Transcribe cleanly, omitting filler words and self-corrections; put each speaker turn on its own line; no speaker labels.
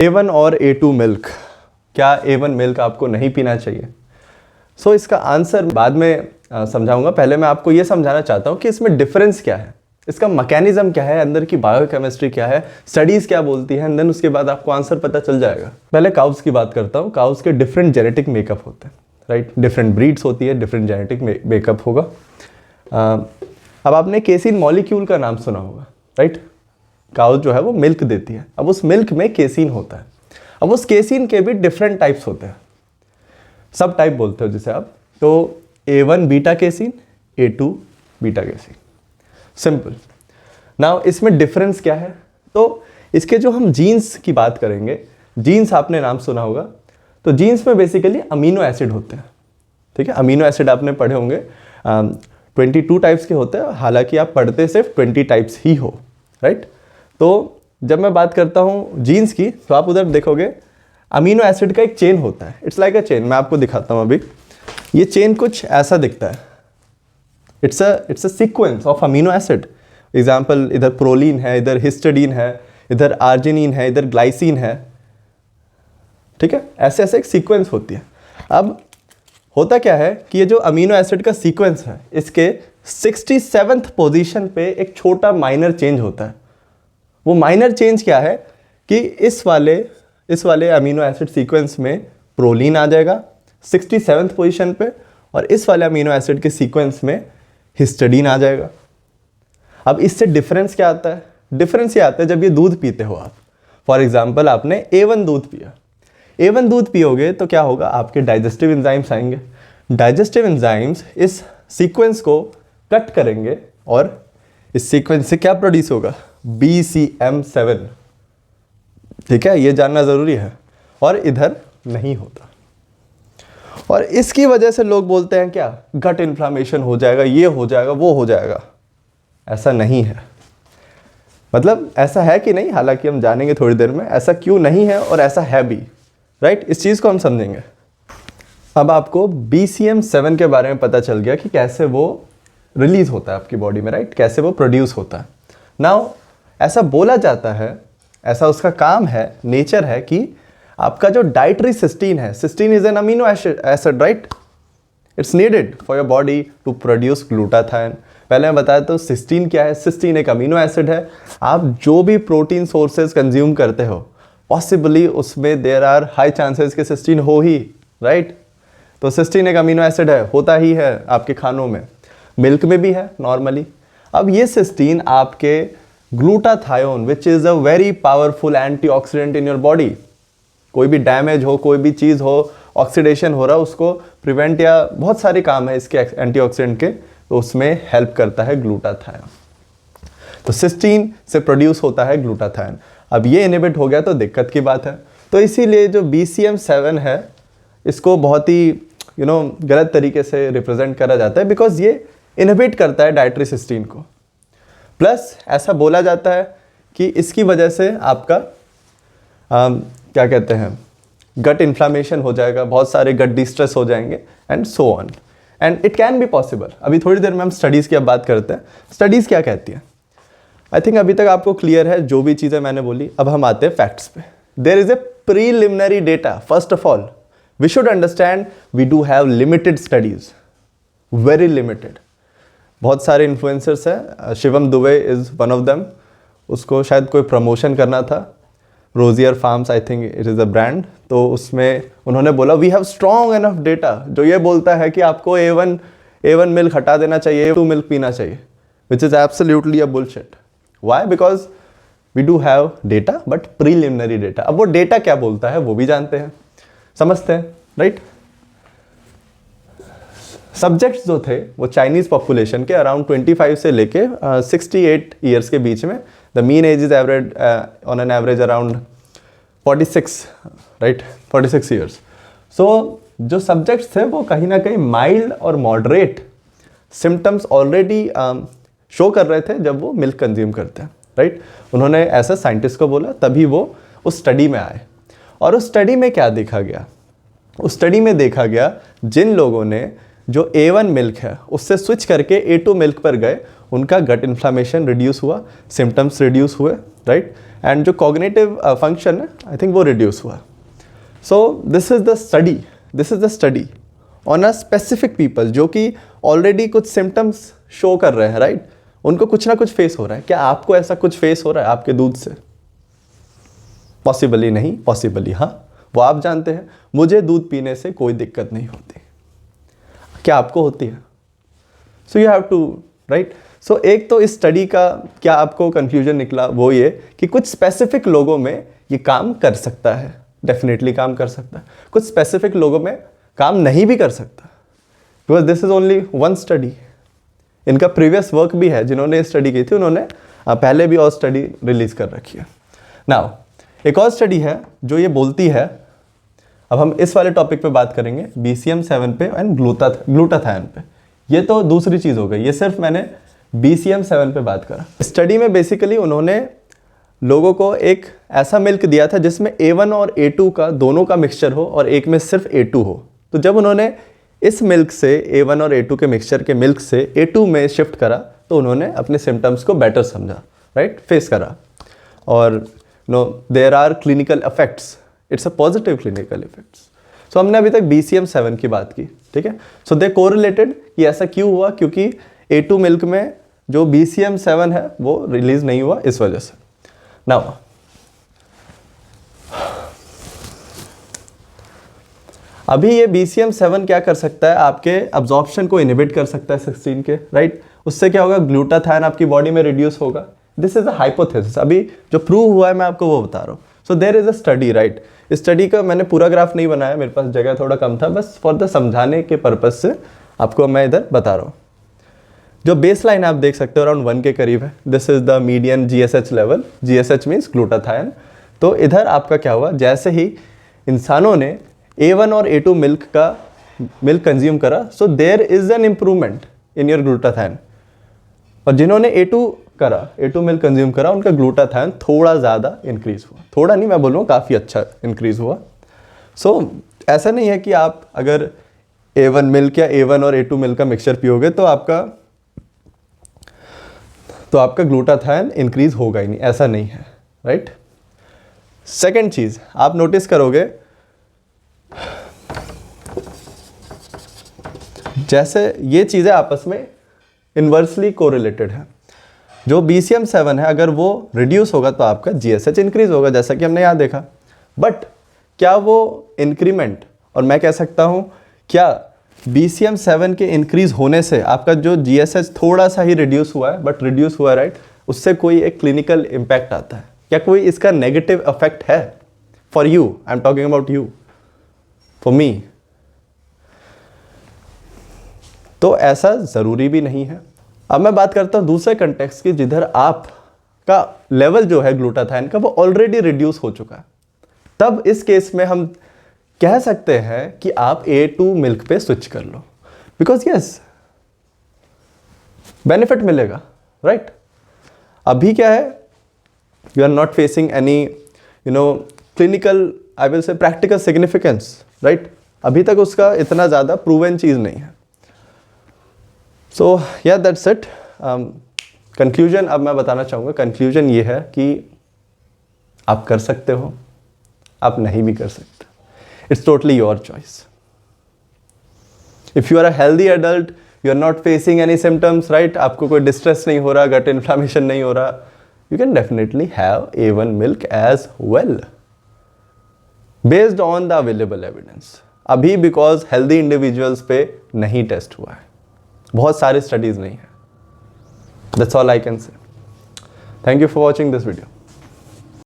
A1 और A2 milk, क्या A1 milk आपको नहीं पीना चाहिए? सो इसका आंसर बाद में समझाऊंगा। पहले मैं आपको ये समझाना चाहता हूँ कि इसमें डिफरेंस क्या है, इसका मैकेनिज्म क्या है, अंदर की बायोकेमिस्ट्री क्या है, स्टडीज़ क्या बोलती हैं, देन उसके बाद आपको आंसर पता चल जाएगा। पहले काउस की बात करता हूँ। काउस के डिफरेंट जेनेटिक मेकअप होते हैं, राइट, डिफरेंट ब्रीड्स होती है, डिफरेंट जेनेटिक मेकअप होगा। अब आपने केसिन मॉलिक्यूल का नाम सुना होगा, राइट। काउ जो है वो मिल्क देती है, अब उस मिल्क में केसिन होता है। अब उस केसिन के भी डिफरेंट टाइप्स होते हैं, सब टाइप बोलते हो जिसे आप। तो A1 beta casein, A2 beta casein, simple. Now इसमें डिफरेंस क्या है? तो इसके जो हम जीन्स की बात करेंगे, जीन्स आपने नाम सुना होगा। तो जीन्स में बेसिकली अमीनो एसिड होते हैं, ठीक है। अमीनो एसिड आपने पढ़े होंगे, 22 टाइप्स के होते हैं, हालांकि आप पढ़ते सिर्फ 20 टाइप्स ही हो, राइट। तो जब मैं बात करता हूँ जीन्स की, तो आप उधर देखोगे अमीनो एसिड का एक चेन होता है, इट्स लाइक अ चेन। मैं आपको दिखाता हूँ अभी। ये चेन कुछ ऐसा दिखता है, it's a sequence of amino acid. Example, इधर प्रोलीन है, इधर हिस्टिडीन है, इधर आर्जिनिन है, इधर ग्लाइसिन है, ठीक है। ऐसे ऐसे एक सीक्वेंस होती है। अब होता क्या है कि ये जो अमीनो एसिड का सीक्वेंस है, इसके 67th पोजीशन पे एक छोटा माइनर चेंज होता है। वो माइनर चेंज क्या है कि इस वाले अमीनो एसिड सीक्वेंस में प्रोलीन आ जाएगा 67th पोजीशन पे, और इस वाले अमीनो एसिड के सीक्वेंस में हिस्टिडीन आ जाएगा। अब इससे डिफरेंस क्या आता है? डिफरेंस ये आता है जब ये दूध पीते हो आप। फॉर एग्जांपल, आपने A1 दूध पिया, A1 दूध पियोगे तो क्या होगा, आपके डाइजेस्टिव एंजाइम्स आएंगे। डाइजेस्टिव एंजाइम्स इस सीक्वेंस को कट करेंगे और इस सीक्वेंस से क्या प्रोड्यूस होगा, BCM7, ठीक है, ये जानना ज़रूरी है। और इधर नहीं होता, और इसकी वजह से लोग बोलते हैं क्या, गट इन्फ्लामेशन हो जाएगा, ये हो जाएगा, वो हो जाएगा। ऐसा नहीं है, मतलब ऐसा है कि नहीं, हालांकि हम जानेंगे थोड़ी देर में ऐसा क्यों नहीं है और ऐसा है भी, राइट। इस चीज़ को हम समझेंगे। अब आपको BCM7 के बारे में पता चल गया कि कैसे वो रिलीज होता है आपकी बॉडी में, राइट, कैसे वो प्रोड्यूस होता है। नाउ ऐसा बोला जाता है, ऐसा उसका काम है, नेचर है, कि आपका जो डाइटरी सिस्टीन है, cysteine is an amino acid, right, it's needed for your body to produce glutathione. पहले मैं बताया तो सिस्टीन क्या है। सिस्टीन एक अमीनो एसिड है। आप जो भी प्रोटीन सोर्सेज कंज्यूम करते हो, पॉसिबली उसमें देयर आर हाई चांसेस कि सिस्टीन हो ही, राइट। तो सिस्टीन एक अमीनो एसिड है, होता ही है आपके खानों में, मिल्क में भी है नॉर्मली। अब ये सिस्टीन आपके glutathione, which is a very powerful antioxidant in your body, कोई भी डैमेज हो, कोई भी चीज़ हो, ऑक्सीडेशन हो रहा, उसको प्रिवेंट, या बहुत सारे काम है इसके एंटीऑक्सीडेंट के, तो उसमें हेल्प करता है ग्लूटाथायोन। तो सिस्टीन से प्रोड्यूस होता है ग्लूटाथायोन। अब ये इनहिबिट हो गया तो दिक्कत की बात है। तो इसीलिए जो BCM7 है, इसको बहुत ही गलत तरीके से रिप्रेजेंट करा जाता है, बिकॉज ये इनहिबिट करता है डाइटरी सिस्टीन को। प्लस ऐसा बोला जाता है कि इसकी वजह से आपका क्या कहते हैं, गट इन्फ्लामेशन हो जाएगा, बहुत सारे गट डिस्ट्रेस हो जाएंगे, and so on, and it can be possible. अभी थोड़ी देर में हम स्टडीज़ की अब बात करते हैं। स्टडीज़ क्या कहती है? आई थिंक अभी तक आपको क्लियर है जो भी चीज़ें मैंने बोली। अब हम आते हैं फैक्ट्स पे। There is a preliminary data. First of all we should understand we do have limited studies, very limited. बहुत सारे इन्फ्लुएंसर्स हैं, Shivam Dube is one of them. उसको शायद कोई प्रमोशन करना था, Rosier farms, I think it is a brand. तो उसमें उन्होंने बोला we have strong enough data, जो ये बोलता है कि आपको A1 मिल्क हटा देना चाहिए, A2 मिल्क पीना चाहिए, which is absolutely a bullshit. Why? Because we do have data, but preliminary data. अब वो डेटा क्या बोलता है वो भी जानते हैं, समझते हैं, राइट। सब्जेक्ट्स जो थे वो चाइनीज़ पॉपुलेशन के अराउंड 25 से लेके 68 ईयर्स के बीच में। The mean age is average on an average around 46, right, 46 years. So जो सब्जेक्ट्स थे वो कहीं ना कहीं माइल्ड और मॉडरेट सिम्टम्स ऑलरेडी शो कर रहे थे जब वो मिल्क कंज्यूम करते हैं, राइट। उन्होंने ऐसा साइंटिस्ट को बोला, तभी वो उस स्टडी में आए। और उस स्टडी में क्या देखा गया? उस स्टडी में देखा गया जिन लोगों ने जो A1 मिल्क है उससे स्विच करके A2 मिल्क पर गए, उनका गट इन्फ्लामेशन रिड्यूस हुआ, सिम्टम्स रिड्यूस हुए, राइट। एंड जो कॉग्निटिव फंक्शन है आई थिंक वो रिड्यूस हुआ। So this is the study on a specific people जो कि ऑलरेडी कुछ सिम्टम्स शो कर रहे हैं, राइट? उनको कुछ ना कुछ फेस हो रहा है। क्या आपको ऐसा कुछ फेस हो रहा है आपके दूध से? पॉसिबली नहीं, पॉसिबली हाँ, वो आप जानते हैं। मुझे दूध पीने से कोई दिक्कत नहीं होती, क्या आपको होती है? So you have to, right? So एक तो इस स्टडी का क्या आपको कंक्लूजन निकला, वो ये कि कुछ स्पेसिफिक लोगों में ये काम कर सकता है, डेफिनेटली काम कर सकता है। कुछ स्पेसिफिक लोगों में काम नहीं भी कर सकता, because this is only one study. इनका प्रीवियस वर्क भी है, जिन्होंने स्टडी की थी उन्होंने पहले भी और स्टडी रिलीज कर रखी है। नाउ एक और स्टडी है जो ये बोलती है, अब हम इस वाले टॉपिक पे बात करेंगे BCM7 पे एंड ग्लूटाथायन पे। ये तो दूसरी चीज़ हो गई, ये सिर्फ मैंने BCM7 पे बात करा। स्टडी में बेसिकली उन्होंने लोगों को एक ऐसा मिल्क दिया था जिसमें A1 और A2 का दोनों का मिक्सचर हो और एक में सिर्फ A2 हो। तो जब उन्होंने इस मिल्क से A1 और A2 के मिक्सचर के मिल्क से A2 में शिफ्ट करा तो उन्होंने अपने सिम्टम्स को बेटर समझा, राइट, फेस करा। और no there are clinical effects, it's a positive clinical effects. So हमने अभी तक BCM7 की बात की, ठीक है। सो दे कोरिलेटेड कि ऐसा क्यों हुआ, क्योंकि A2 मिल्क में जो BCM7 है वो रिलीज नहीं हुआ इस वजह से। नाउ अभी ये BCM7 क्या कर सकता है, आपके अब्जॉर्प्शन को इनहिबिट कर सकता है 16 के, राइट। उससे क्या होगा, ग्लूटाथायन आपकी बॉडी में रिड्यूस होगा। दिस इज अ हाइपोथेसिस, अभी जो प्रूव हुआ है मैं आपको वो बता रहा हूँ। So there is a study, right. इस स्टडी का मैंने पूरा ग्राफ नहीं बनाया, मेरे पास जगह थोड़ा कम था, बस फॉर द समझाने के पर्पज से आपको मैं इधर बता रहा हूँ। जो बेस लाइन आप देख सकते हो अराउंड 1 के करीब है, this is the median GSH level. GSH means glutathione. तो इधर आपका क्या हुआ, जैसे ही इंसानों ने A1 और A2 मिल्क कंज्यूम करा, so there is an improvement in your glutathione. और जिन्होंने A2 मिल्क कंज्यूम करा, उनका ग्लूटाथायन थोड़ा ज़्यादा इंक्रीज हुआ। थोड़ा नहीं, मैं बोल रहा हूँ काफ़ी अच्छा इंक्रीज हुआ। सो ऐसा नहीं है कि आप अगर A1 मिल्क या A1 और A2 मिल्क का मिक्सचर पियोगे तो आपका ग्लूटाथायन इंक्रीज होगा ही नहीं, ऐसा नहीं है, राइट। सेकेंड चीज़ आप नोटिस करोगे, जैसे ये चीज़ें आपस में इन्वर्सली कोरिलेटेड है। जो BCM7 है अगर वो रिड्यूस होगा तो आपका GSH इंक्रीज होगा, जैसा कि हमने यहाँ देखा। बट क्या वो इंक्रीमेंट, और मैं कह सकता हूँ क्या BCM7 के इंक्रीज होने से आपका जो GSH थोड़ा सा ही रिड्यूस हुआ है, बट रिड्यूस हुआ है, राइट, उससे कोई एक क्लिनिकल इम्पैक्ट आता है क्या, कोई इसका नेगेटिव इफेक्ट है for you? I am talking about you, for me. तो ऐसा ज़रूरी भी नहीं है। अब मैं बात करता हूँ दूसरे कंटेक्स्ट की, जिधर आपका लेवल जो है ग्लूटाथायन का वो ऑलरेडी रिड्यूस हो चुका है। तब इस केस में हम कह सकते हैं कि आप A2 मिल्क पे स्विच कर लो, बिकॉज यस बेनिफिट मिलेगा, राइट। अभी क्या है, you are not facing any clinical, I will say practical significance, right. अभी तक उसका इतना ज़्यादा प्रूवन चीज़ नहीं है। सो या दैट्स इट। कंक्लूजन अब मैं बताना चाहूँगा। कंक्लूजन ये है कि आप कर सकते हो, आप नहीं भी कर सकते। It's totally your choice. If you are a healthy adult, you are not facing any symptoms, right, आपको कोई डिस्ट्रेस नहीं हो रहा, गट इन्फ्लामेशन नहीं हो रहा, you can definitely have A1 milk as well based on the available evidence. अभी because healthy individuals पे नहीं टेस्ट हुआ है, बहुत सारे स्टडीज नहीं है। That's all I can say. Thank you for watching this video.